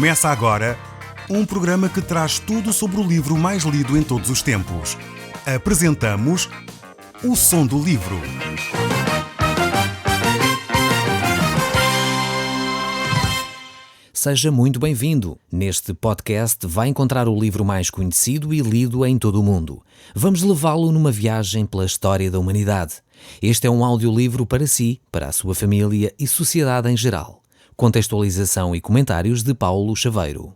Começa agora um programa que traz tudo sobre o livro mais lido em todos os tempos. Apresentamos O Som do Livro. Seja muito bem-vindo. Neste podcast vai encontrar o livro mais conhecido e lido em todo o mundo. Vamos levá-lo numa viagem pela história da humanidade. Este é um audiolivro para si, para a sua família e sociedade em geral. Contextualização e comentários de Paulo Chaveiro.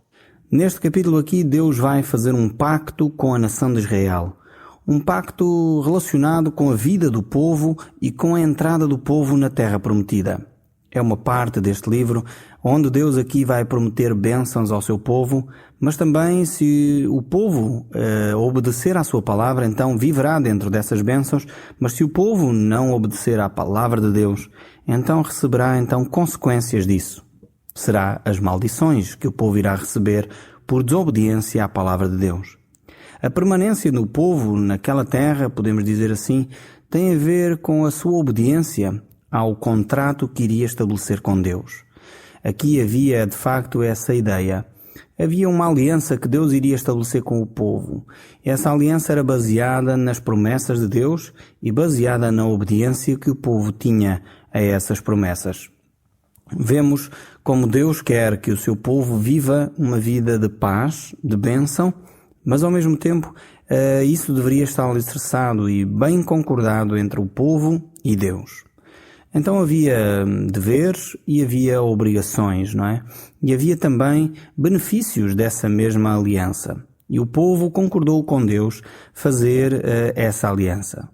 Neste capítulo aqui, Deus vai fazer um pacto com a nação de Israel. Um pacto relacionado com a vida do povo e com a entrada do povo na Terra Prometida. É uma parte deste livro onde Deus aqui vai prometer bênçãos ao seu povo, mas também se o povo obedecer à sua palavra, então viverá dentro dessas bênçãos, mas se o povo não obedecer à palavra de Deus, então receberá consequências disso. Será as maldições que o povo irá receber por desobediência à palavra de Deus. A permanência do povo naquela terra, podemos dizer assim, tem a ver com a sua obediência ao contrato que iria estabelecer com Deus. Aqui havia, de facto, essa ideia. Havia uma aliança que Deus iria estabelecer com o povo. Essa aliança era baseada nas promessas de Deus e baseada na obediência que o povo tinha a essas promessas. Vemos como Deus quer que o seu povo viva uma vida de paz, de bênção, mas ao mesmo tempo isso deveria estar alicerçado e bem concordado entre o povo e Deus. Então havia deveres e havia obrigações, não é? E havia também benefícios dessa mesma aliança. E o povo concordou com Deus fazer essa aliança.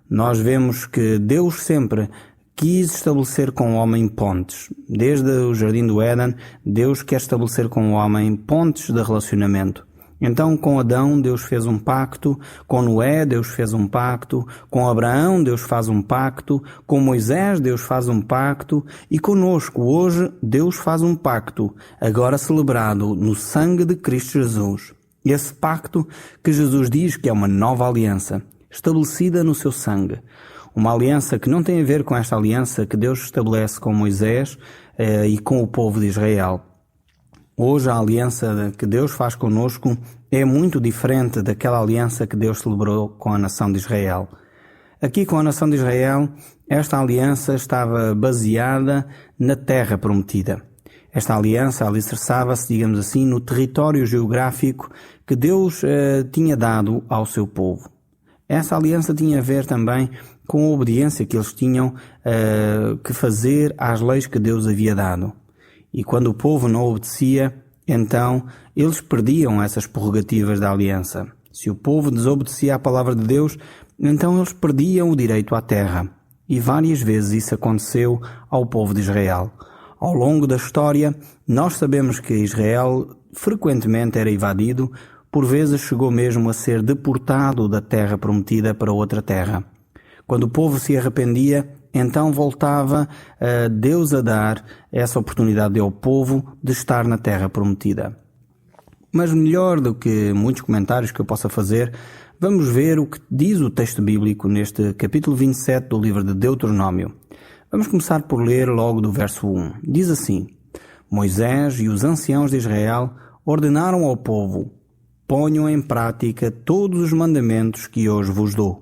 Nós vemos que Deus sempre quis estabelecer com o homem pontes. Desde o Jardim do Éden, Deus quer estabelecer com o homem pontes de relacionamento. Então, com Adão, Deus fez um pacto, com Noé, Deus fez um pacto, com Abraão, Deus faz um pacto, com Moisés, Deus faz um pacto, e conosco, hoje, Deus faz um pacto, agora celebrado no sangue de Cristo Jesus. Esse pacto que Jesus diz que é uma nova aliança, estabelecida no seu sangue. Uma aliança que não tem a ver com esta aliança que Deus estabelece com Moisés e com o povo de Israel. Hoje a aliança que Deus faz conosco é muito diferente daquela aliança que Deus celebrou com a nação de Israel. Aqui com a nação de Israel, esta aliança estava baseada na terra prometida. Esta aliança alicerçava-se, digamos assim, no território geográfico que Deus tinha dado ao seu povo. Essa aliança tinha a ver também com a obediência que eles tinham que fazer às leis que Deus havia dado. E quando o povo não obedecia, então eles perdiam essas prerrogativas da aliança. Se o povo desobedecia à palavra de Deus, então eles perdiam o direito à terra. E várias vezes isso aconteceu ao povo de Israel. Ao longo da história, nós sabemos que Israel frequentemente era invadido, por vezes chegou mesmo a ser deportado da terra prometida para outra terra. Quando o povo se arrependia, então voltava Deus a dar essa oportunidade ao povo de estar na terra prometida. Mas melhor do que muitos comentários que eu possa fazer, vamos ver o que diz o texto bíblico neste capítulo 27 do livro de Deuteronômio. Vamos começar por ler logo do verso 1. Diz assim: Moisés e os anciãos de Israel ordenaram ao povo: ponham em prática todos os mandamentos que hoje vos dou.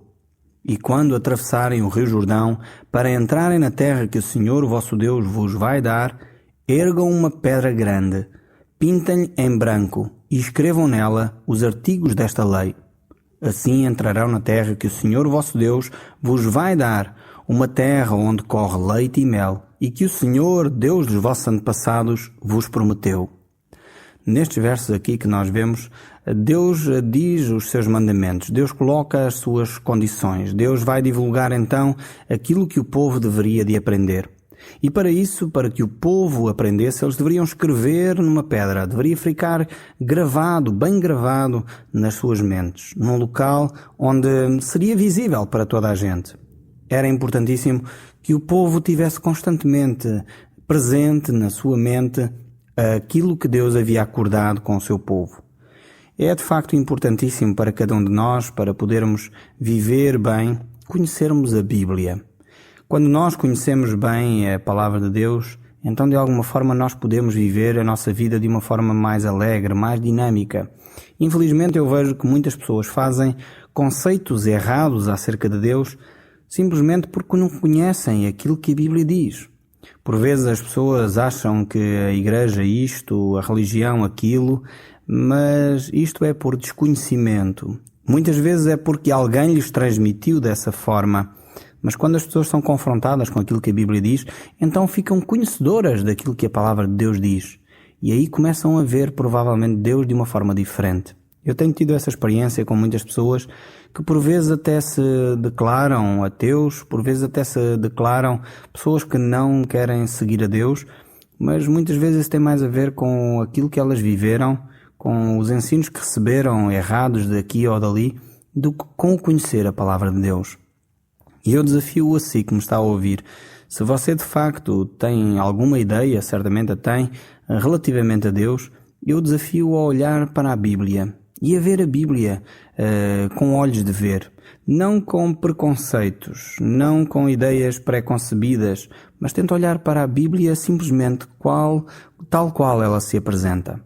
E quando atravessarem o rio Jordão, para entrarem na terra que o Senhor, o vosso Deus, vos vai dar, ergam uma pedra grande, pintem em branco e escrevam nela os artigos desta lei. Assim entrarão na terra que o Senhor, o vosso Deus, vos vai dar, uma terra onde corre leite e mel, e que o Senhor, Deus dos vossos antepassados, vos prometeu. Nestes versos aqui que nós vemos, Deus diz os seus mandamentos, Deus coloca as suas condições, Deus vai divulgar então aquilo que o povo deveria de aprender. E para isso, para que o povo aprendesse, eles deveriam escrever numa pedra, deveria ficar gravado, bem gravado nas suas mentes, num local onde seria visível para toda a gente. Era importantíssimo que o povo tivesse constantemente presente na sua mente aquilo que Deus havia acordado com o seu povo. É de facto importantíssimo para cada um de nós, para podermos viver bem, conhecermos a Bíblia. Quando nós conhecemos bem a palavra de Deus, então de alguma forma nós podemos viver a nossa vida de uma forma mais alegre, mais dinâmica. Infelizmente eu vejo que muitas pessoas fazem conceitos errados acerca de Deus simplesmente porque não conhecem aquilo que a Bíblia diz. Por vezes as pessoas acham que a igreja isto, a religião aquilo, mas isto é por desconhecimento. Muitas vezes é porque alguém lhes transmitiu dessa forma. Mas quando as pessoas são confrontadas com aquilo que a Bíblia diz, então ficam conhecedoras daquilo que a palavra de Deus diz. E aí começam a ver provavelmente Deus de uma forma diferente. Eu tenho tido essa experiência com muitas pessoas que por vezes até se declaram ateus, por vezes até se declaram pessoas que não querem seguir a Deus, mas muitas vezes isso tem mais a ver com aquilo que elas viveram, com os ensinos que receberam errados daqui ou dali, do que com conhecer a palavra de Deus. E eu desafio a si que me está a ouvir, se você de facto tem alguma ideia, certamente a tem, relativamente a Deus, eu desafio a olhar para a Bíblia e a ver a Bíblia com olhos de ver, não com preconceitos, não com ideias pré-concebidas, mas tenta olhar para a Bíblia simplesmente tal qual ela se apresenta.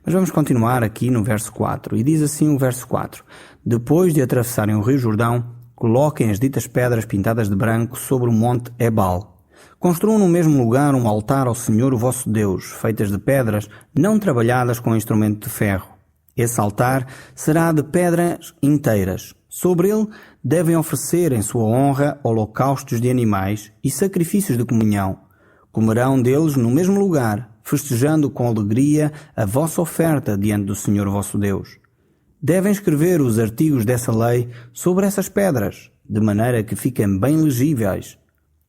Mas vamos continuar aqui no verso 4, e diz assim o verso 4: Depois de atravessarem o rio Jordão, coloquem as ditas pedras pintadas de branco sobre o monte Ebal. Construam no mesmo lugar um altar ao Senhor o vosso Deus, feitas de pedras, não trabalhadas com instrumento de ferro. Esse altar será de pedras inteiras. Sobre ele devem oferecer em sua honra holocaustos de animais e sacrifícios de comunhão. Comerão deles no mesmo lugar, festejando com alegria a vossa oferta diante do Senhor vosso Deus. Devem escrever os artigos dessa lei sobre essas pedras, de maneira que fiquem bem legíveis.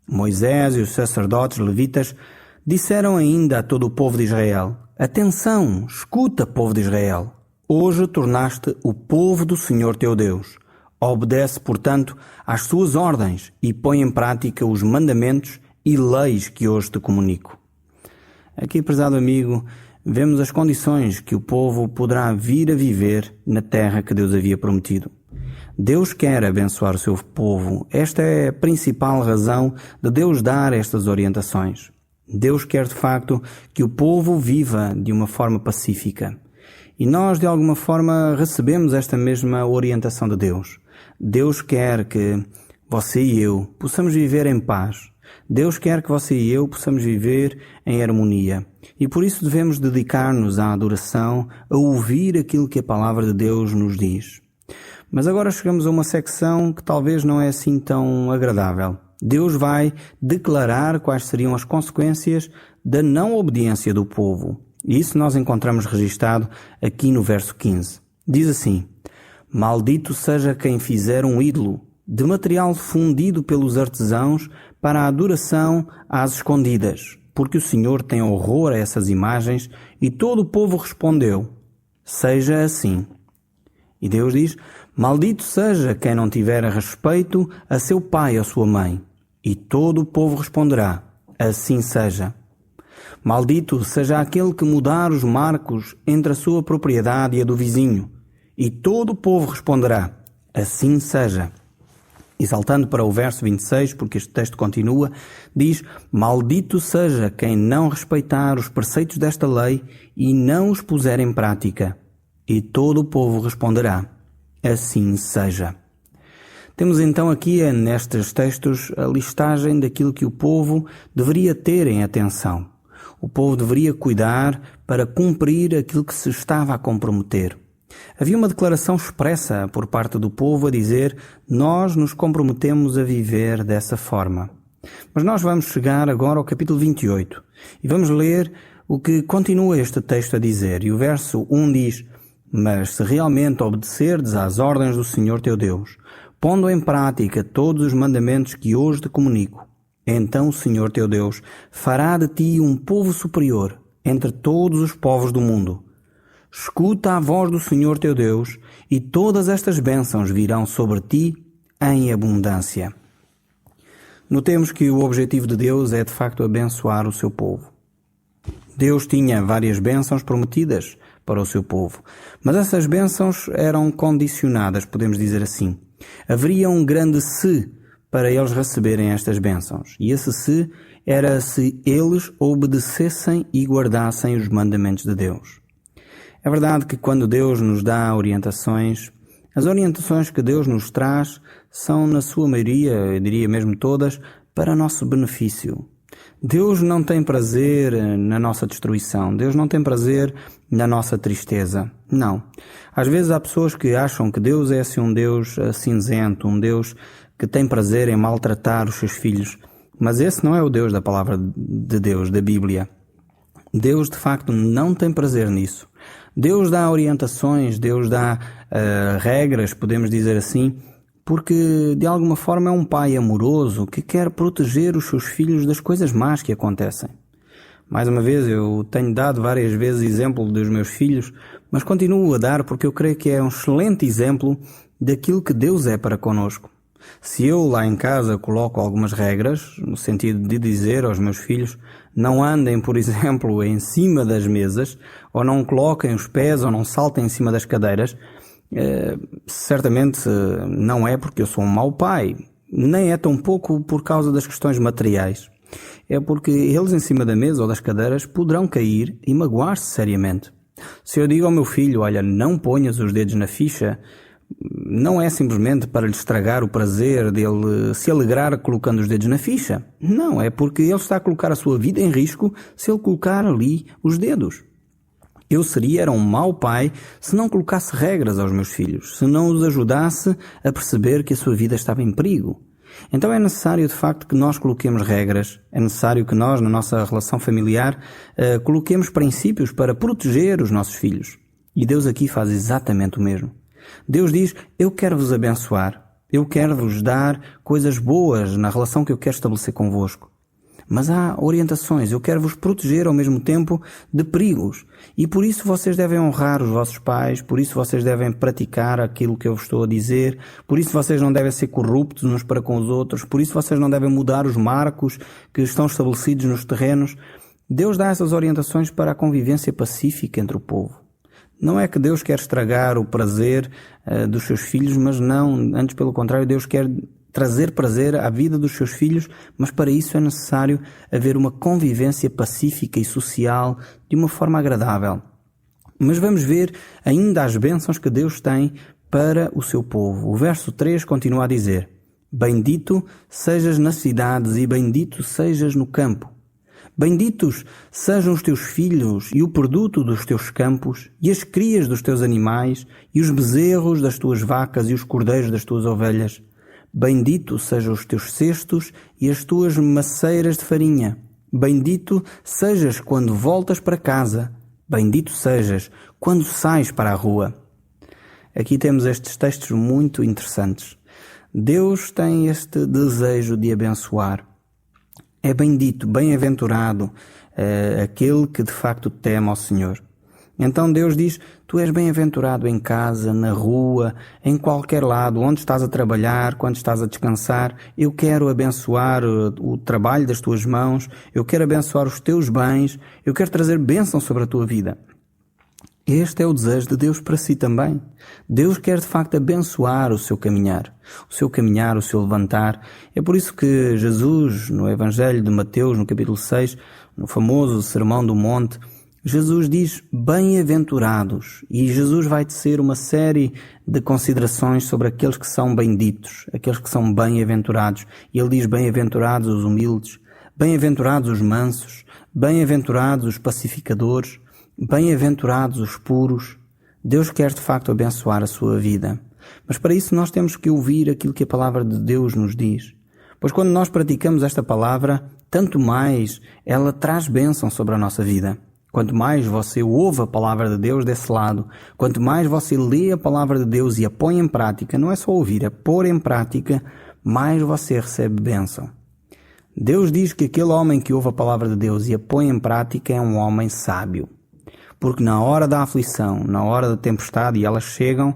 Moisés e os sacerdotes levitas disseram ainda a todo o povo de Israel: Atenção, escuta, povo de Israel. Hoje tornaste o povo do Senhor teu Deus. Obedece, portanto, às suas ordens e põe em prática os mandamentos e leis que hoje te comunico. Aqui, prezado amigo, vemos as condições que o povo poderá vir a viver na terra que Deus havia prometido. Deus quer abençoar o seu povo. Esta é a principal razão de Deus dar estas orientações. Deus quer, de facto, que o povo viva de uma forma pacífica. E nós, de alguma forma, recebemos esta mesma orientação de Deus. Deus quer que você e eu possamos viver em paz. Deus quer que você e eu possamos viver em harmonia. E por isso devemos dedicar-nos à adoração, a ouvir aquilo que a palavra de Deus nos diz. Mas agora chegamos a uma secção que talvez não é assim tão agradável. Deus vai declarar quais seriam as consequências da não obediência do povo. E isso nós encontramos registado aqui no verso 15. Diz assim: Maldito seja quem fizer um ídolo, de material fundido pelos artesãos para a adoração às escondidas, porque o Senhor tem horror a essas imagens. E todo o povo respondeu: Seja assim. E Deus diz: Maldito seja quem não tiver respeito a seu pai ou sua mãe. E todo o povo responderá: Assim seja. Maldito seja aquele que mudar os marcos entre a sua propriedade e a do vizinho. E todo o povo responderá: Assim seja. E saltando para o verso 26, porque este texto continua, diz: Maldito seja quem não respeitar os preceitos desta lei e não os puser em prática. E todo o povo responderá: Assim seja. Temos então aqui nestes textos a listagem daquilo que o povo deveria ter em atenção. O povo deveria cuidar para cumprir aquilo que se estava a comprometer. Havia uma declaração expressa por parte do povo a dizer: nós nos comprometemos a viver dessa forma. Mas nós vamos chegar agora ao capítulo 28 e vamos ler o que continua este texto a dizer. E o verso 1 diz: Mas se realmente obedecerdes às ordens do Senhor teu Deus, pondo em prática todos os mandamentos que hoje te comunico, então o Senhor teu Deus fará de ti um povo superior entre todos os povos do mundo. Escuta a voz do Senhor teu Deus, e todas estas bênçãos virão sobre ti em abundância. Notemos que o objetivo de Deus é de facto abençoar o seu povo. Deus tinha várias bênçãos prometidas para o seu povo, mas essas bênçãos eram condicionadas, podemos dizer assim. Haveria um grande se para eles receberem estas bênçãos. E esse se era se eles obedecessem e guardassem os mandamentos de Deus. É verdade que quando Deus nos dá orientações, as orientações que Deus nos traz são, na sua maioria, eu diria mesmo todas, para nosso benefício. Deus não tem prazer na nossa destruição. Deus não tem prazer na nossa tristeza. Não. Às vezes há pessoas que acham que Deus é assim um Deus cinzento, um Deus que tem prazer em maltratar os seus filhos. Mas esse não é o Deus da palavra de Deus, da Bíblia. Deus, de facto, não tem prazer nisso. Deus dá orientações, Deus dá regras, podemos dizer assim, porque de alguma forma é um pai amoroso que quer proteger os seus filhos das coisas más que acontecem. Mais uma vez, eu tenho dado várias vezes exemplo dos meus filhos, mas continuo a dar porque eu creio que é um excelente exemplo daquilo que Deus é para conosco. Se eu lá em casa coloco algumas regras, no sentido de dizer aos meus filhos, não andem, por exemplo, em cima das mesas, ou não coloquem os pés, ou não saltem em cima das cadeiras, certamente não é porque eu sou um mau pai, nem é tão pouco por causa das questões materiais. É porque eles em cima da mesa ou das cadeiras poderão cair e magoar-se seriamente. Se eu digo ao meu filho, olha, não ponhas os dedos na ficha, não é simplesmente para lhe estragar o prazer dele se alegrar colocando os dedos na ficha. Não, é porque ele está a colocar a sua vida em risco se ele colocar ali os dedos. Eu era um mau pai se não colocasse regras aos meus filhos, se não os ajudasse a perceber que a sua vida estava em perigo. Então é necessário, de facto, que nós coloquemos regras, é necessário que nós, na nossa relação familiar, coloquemos princípios para proteger os nossos filhos. E Deus aqui faz exatamente o mesmo. Deus diz, eu quero vos abençoar, eu quero vos dar coisas boas na relação que eu quero estabelecer convosco. Mas há orientações, eu quero vos proteger ao mesmo tempo de perigos. E por isso vocês devem honrar os vossos pais, por isso vocês devem praticar aquilo que eu vos estou a dizer, por isso vocês não devem ser corruptos uns para com os outros, por isso vocês não devem mudar os marcos que estão estabelecidos nos terrenos. Deus dá essas orientações para a convivência pacífica entre o povo. Não é que Deus quer estragar o prazer dos seus filhos, mas não, antes pelo contrário, Deus quer trazer prazer à vida dos seus filhos, mas para isso é necessário haver uma convivência pacífica e social de uma forma agradável. Mas vamos ver ainda as bênçãos que Deus tem para o seu povo. O verso 3 continua a dizer, bendito sejas nas cidades e bendito sejas no campo. Benditos sejam os teus filhos e o produto dos teus campos, e as crias dos teus animais, e os bezerros das tuas vacas e os cordeiros das tuas ovelhas. Bendito sejam os teus cestos e as tuas maceiras de farinha. Bendito sejas quando voltas para casa. Bendito sejas quando sais para a rua. Aqui temos estes textos muito interessantes. Deus tem este desejo de abençoar. É bendito, bem-aventurado, aquele que de facto teme ao Senhor. Então Deus diz, tu és bem-aventurado em casa, na rua, em qualquer lado, onde estás a trabalhar, quando estás a descansar. Eu quero abençoar o trabalho das tuas mãos, eu quero abençoar os teus bens, eu quero trazer bênção sobre a tua vida. Este é o desejo de Deus para si também. Deus quer de facto abençoar o seu caminhar, o seu levantar. É por isso que Jesus, no Evangelho de Mateus, no capítulo 6, no famoso Sermão do Monte, Jesus diz bem-aventurados, e Jesus vai tecer uma série de considerações sobre aqueles que são benditos, aqueles que são bem-aventurados. E ele diz bem-aventurados os humildes, bem-aventurados os mansos, bem-aventurados os pacificadores, bem-aventurados os puros. Deus quer de facto abençoar a sua vida. Mas para isso nós temos que ouvir aquilo que a palavra de Deus nos diz. Pois quando nós praticamos esta palavra, tanto mais ela traz bênção sobre a nossa vida. Quanto mais você ouve a palavra de Deus desse lado, quanto mais você lê a palavra de Deus e a põe em prática, não é só ouvir, é pôr em prática, mais você recebe bênção. Deus diz que aquele homem que ouve a palavra de Deus e a põe em prática é um homem sábio. Porque na hora da aflição, na hora da tempestade, e elas chegam,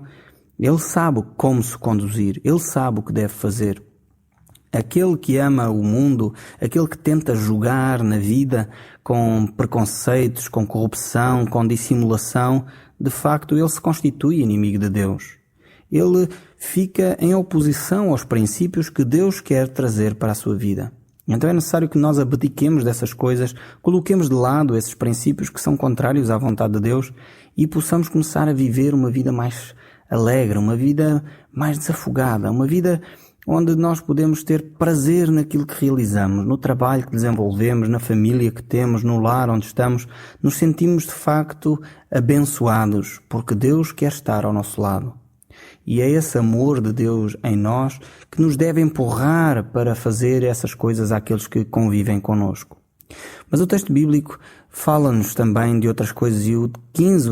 ele sabe como se conduzir, ele sabe o que deve fazer. Aquele que ama o mundo, aquele que tenta jogar na vida com preconceitos, com corrupção, com dissimulação, de facto ele se constitui inimigo de Deus. Ele fica em oposição aos princípios que Deus quer trazer para a sua vida. Então é necessário que nós abdiquemos dessas coisas, coloquemos de lado esses princípios que são contrários à vontade de Deus e possamos começar a viver uma vida mais alegre, uma vida mais desafogada, uma vida onde nós podemos ter prazer naquilo que realizamos, no trabalho que desenvolvemos, na família que temos, no lar onde estamos. Nos sentimos de facto abençoados, porque Deus quer estar ao nosso lado. E é esse amor de Deus em nós que nos deve empurrar para fazer essas coisas àqueles que convivem connosco. Mas o texto bíblico fala-nos também de outras coisas, e o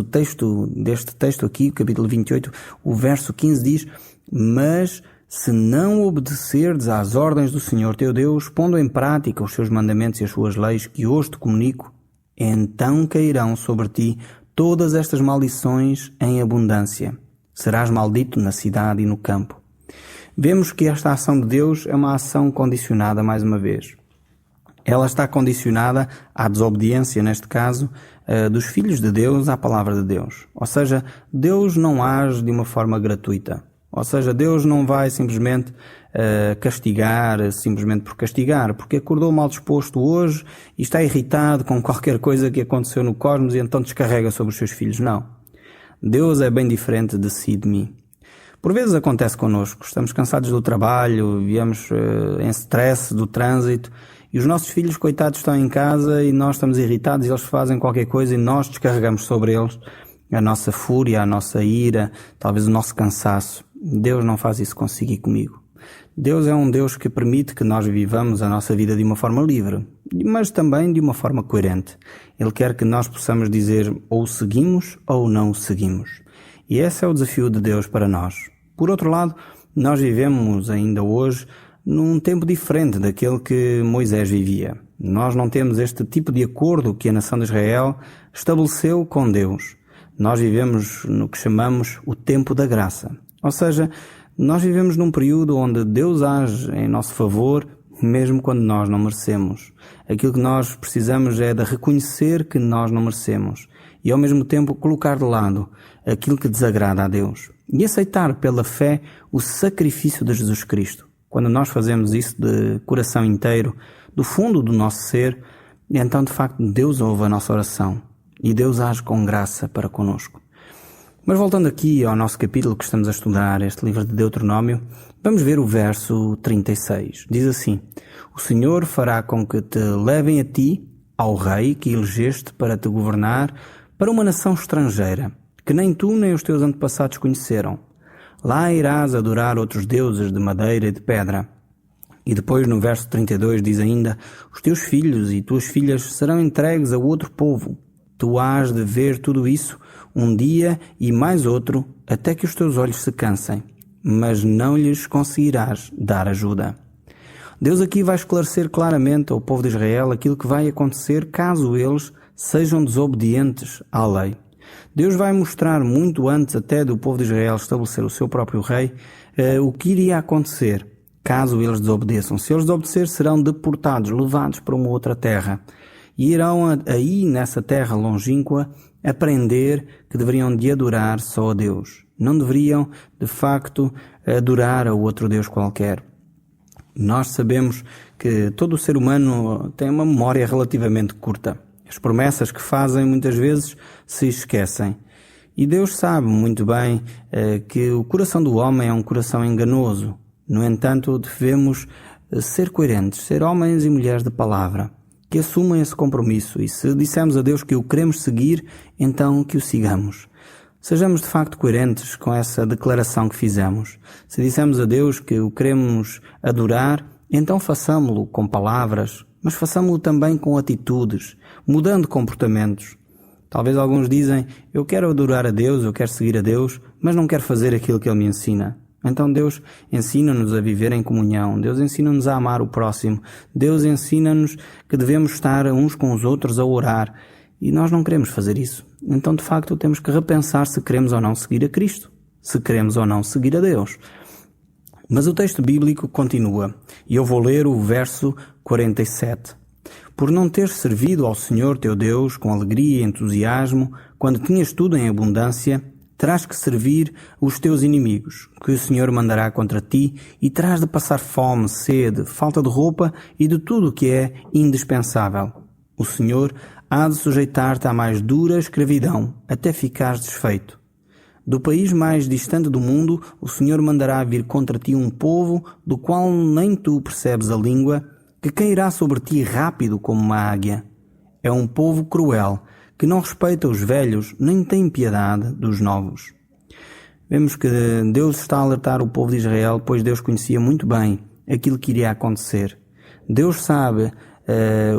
texto deste texto aqui, o capítulo 28, o verso 15 diz: mas se não obedecerdes às ordens do Senhor teu Deus, pondo em prática os seus mandamentos e as suas leis que hoje te comunico, então cairão sobre ti todas estas maldições em abundância. Serás maldito na cidade e no campo. Vemos que esta ação de Deus é uma ação condicionada mais uma vez. Ela está condicionada à desobediência, neste caso, dos filhos de Deus à palavra de Deus. Ou seja, Deus não age de uma forma gratuita. Ou seja, Deus não vai simplesmente castigar, simplesmente por castigar, porque acordou mal disposto hoje e está irritado com qualquer coisa que aconteceu no cosmos e então descarrega sobre os seus filhos. Não. Deus é bem diferente de si e de mim. Por vezes acontece connosco, estamos cansados do trabalho, viemos em stress do trânsito e os nossos filhos, coitados, estão em casa e nós estamos irritados e eles fazem qualquer coisa e nós descarregamos sobre eles a nossa fúria, a nossa ira, talvez o nosso cansaço. Deus não faz isso consigo e comigo. Deus é um Deus que permite que nós vivamos a nossa vida de uma forma livre, mas também de uma forma coerente. Ele quer que nós possamos dizer ou seguimos ou não seguimos. E esse é o desafio de Deus para nós. Por outro lado, nós vivemos ainda hoje num tempo diferente daquele que Moisés vivia. Nós não temos este tipo de acordo que a nação de Israel estabeleceu com Deus. Nós vivemos no que chamamos o tempo da graça. Ou seja, nós vivemos num período onde Deus age em nosso favor, mesmo quando nós não merecemos. Aquilo que nós precisamos é de reconhecer que nós não merecemos e, ao mesmo tempo, colocar de lado aquilo que desagrada a Deus e aceitar pela fé o sacrifício de Jesus Cristo. Quando nós fazemos isso de coração inteiro, do fundo do nosso ser, então, de facto, Deus ouve a nossa oração e Deus age com graça para conosco. Mas voltando aqui ao nosso capítulo que estamos a estudar, este livro de Deuteronômio, vamos ver o verso 36. Diz assim: o Senhor fará com que te levem a ti, ao rei que elegeste para te governar, para uma nação estrangeira, que nem tu nem os teus antepassados conheceram. Lá irás adorar outros deuses de madeira e de pedra. E depois no verso 32 diz ainda: os teus filhos e tuas filhas serão entregues a outro povo. Tu hás de ver tudo isso um dia e mais outro, até que os teus olhos se cansem, mas não lhes conseguirás dar ajuda. Deus aqui vai esclarecer claramente ao povo de Israel aquilo que vai acontecer caso eles sejam desobedientes à lei. Deus vai mostrar muito antes até do povo de Israel estabelecer o seu próprio rei, o que iria acontecer caso eles desobedeçam. Se eles desobedecer, serão deportados, levados para uma outra terra. E irão aí, nessa terra longínqua, aprender que deveriam de adorar só a Deus. Não deveriam, de facto, adorar a outro Deus qualquer. Nós sabemos que todo o ser humano tem uma memória relativamente curta. As promessas que fazem muitas vezes se esquecem. E Deus sabe muito bem que o coração do homem é um coração enganoso. No entanto, devemos ser coerentes, ser homens e mulheres de palavra, que assumam esse compromisso, e se dissermos a Deus que o queremos seguir, então que o sigamos. Sejamos de facto coerentes com essa declaração que fizemos. Se dissermos a Deus que o queremos adorar, então façamo-lo com palavras, mas façamo-lo também com atitudes, mudando comportamentos. Talvez alguns dizem: eu quero adorar a Deus, eu quero seguir a Deus, mas não quero fazer aquilo que Ele me ensina. Então Deus ensina-nos a viver em comunhão, Deus ensina-nos a amar o próximo, Deus ensina-nos que devemos estar uns com os outros a orar, e nós não queremos fazer isso. Então, de facto, temos que repensar se queremos ou não seguir a Cristo, se queremos ou não seguir a Deus. Mas o texto bíblico continua, e eu vou ler o verso 47. Por não teres servido ao Senhor teu Deus com alegria e entusiasmo, quando tinhas tudo em abundância, terás que servir os teus inimigos, que o Senhor mandará contra ti, e terás de passar fome, sede, falta de roupa e de tudo o que é indispensável. O Senhor há de sujeitar-te à mais dura escravidão, até ficares desfeito. Do país mais distante do mundo, o Senhor mandará vir contra ti um povo do qual nem tu percebes a língua, que cairá sobre ti rápido como uma águia. É um povo cruel, que não respeita os velhos, nem tem piedade dos novos. Vemos que Deus está a alertar o povo de Israel, pois Deus conhecia muito bem aquilo que iria acontecer. Deus sabe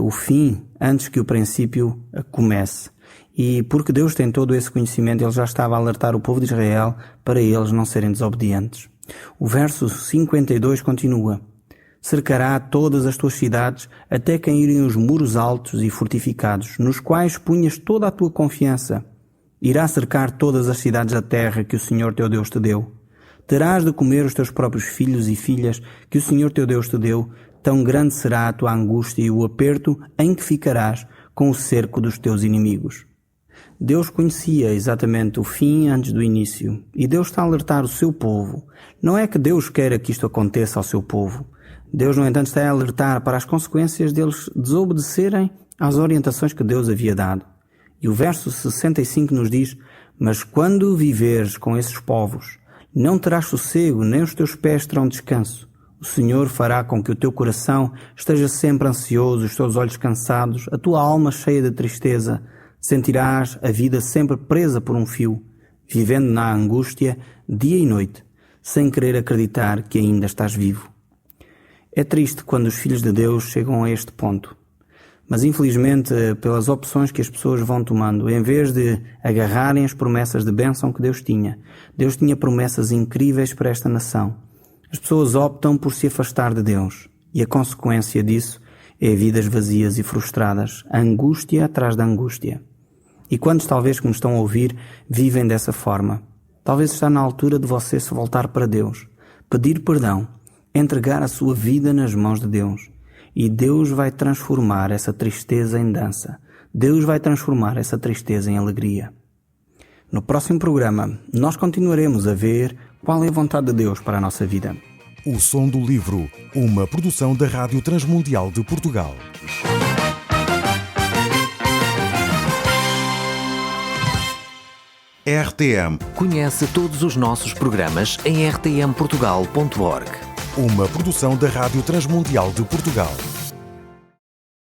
o fim antes que o princípio comece. E porque Deus tem todo esse conhecimento, Ele já estava a alertar o povo de Israel para eles não serem desobedientes. O verso 52 continua: cercará todas as tuas cidades até caírem os muros altos e fortificados, nos quais punhas toda a tua confiança. Irá cercar todas as cidades da terra que o Senhor teu Deus te deu. Terás de comer os teus próprios filhos e filhas que o Senhor teu Deus te deu. Tão grande será a tua angústia e o aperto em que ficarás com o cerco dos teus inimigos. Deus conhecia exatamente o fim antes do início, e Deus está a alertar o seu povo. Não é que Deus queira que isto aconteça ao seu povo. Deus, no entanto, está a alertar para as consequências deles desobedecerem às orientações que Deus havia dado. E o verso 65 nos diz: mas quando viveres com esses povos, não terás sossego, nem os teus pés terão descanso. O Senhor fará com que o teu coração esteja sempre ansioso, os teus olhos cansados, a tua alma cheia de tristeza. Sentirás a vida sempre presa por um fio, vivendo na angústia dia e noite, sem querer acreditar que ainda estás vivo. É triste quando os filhos de Deus chegam a este ponto. Mas infelizmente, pelas opções que as pessoas vão tomando, em vez de agarrarem as promessas de bênção que Deus tinha promessas incríveis para esta nação. As pessoas optam por se afastar de Deus, e a consequência disso é vidas vazias e frustradas, angústia atrás da angústia. E quantos talvez que me estão a ouvir vivem dessa forma? Talvez está na altura de você se voltar para Deus, pedir perdão, entregar a sua vida nas mãos de Deus. E Deus vai transformar essa tristeza em dança. Deus vai transformar essa tristeza em alegria. No próximo programa, nós continuaremos a ver qual é a vontade de Deus para a nossa vida. O Som do Livro, uma produção da Rádio Transmundial de Portugal. RTM. Conhece todos os nossos programas em rtmportugal.org. Uma produção da Rádio Transmundial de Portugal.